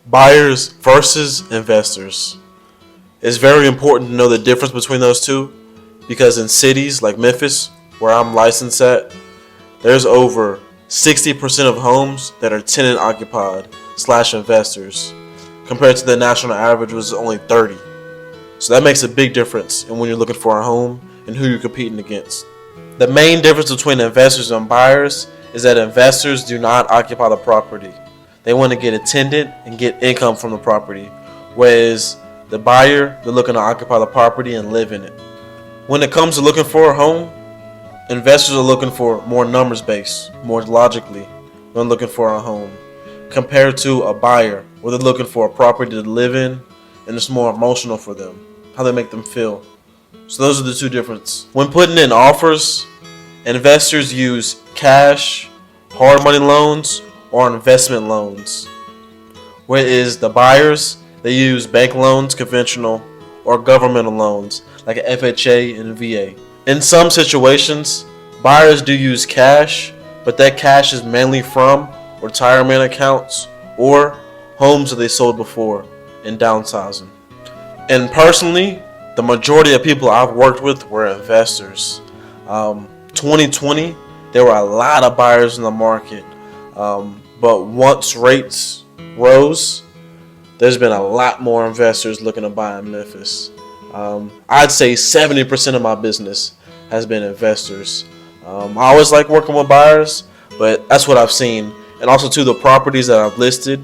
Buyers versus investors. It's very important to know the difference between those two because in cities like Memphis, where I'm licensed at, there's over 60% of homes that are tenant occupied / investors compared to the national average, which is only 30. So that makes a big difference in when you're looking for a home and who you're competing against. The main difference between investors and buyers is that investors do not occupy the property. They want to get a tenant and get income from the property, whereas the buyer, they're looking to occupy the property and live in it. When it comes to looking for a home, investors are looking for more numbers based, more logically, when looking for a home, compared to a buyer, where they're looking for a property to live in and it's more emotional for them, how they make them feel. So those are the two differences. When putting in offers, investors use cash, hard money loans, or investment loans. Whereas the buyers, they use bank loans, conventional, or governmental loans like an FHA and VA. In some situations, buyers do use cash, but that cash is mainly from retirement accounts or homes that they sold before and downsizing. And personally, the majority of people I've worked with were investors. 2020, there were a lot of buyers in the market, but once rates rose, there's been a lot more investors looking to buy in Memphis. I'd say 70% of my business has been investors. I always like working with buyers, but that's what I've seen. And also to the properties that I've listed,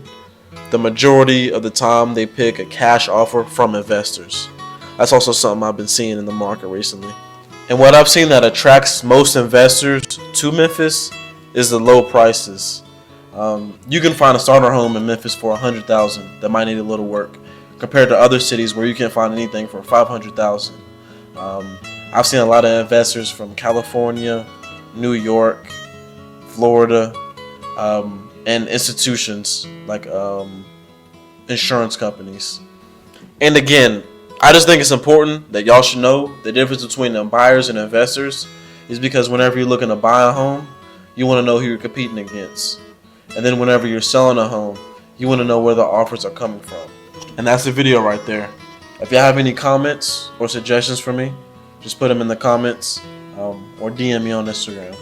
the majority of the time they pick a cash offer from investors. That's also something I've been seeing in the market recently. And what I've seen that attracts most investors to Memphis is the low prices. You can find a starter home in Memphis for $100,000 that might need a little work, compared to other cities where you can't find anything for $500,000. I've seen a lot of investors from California, New York, Florida, and institutions like insurance companies. And again, I just think it's important that y'all should know the difference between the buyers and investors is because whenever you're looking to buy a home, you want to know who you're competing against. And then whenever you're selling a home, you want to know where the offers are coming from. And that's the video right there. If you have any comments or suggestions for me, just put them in the comments or DM me on Instagram.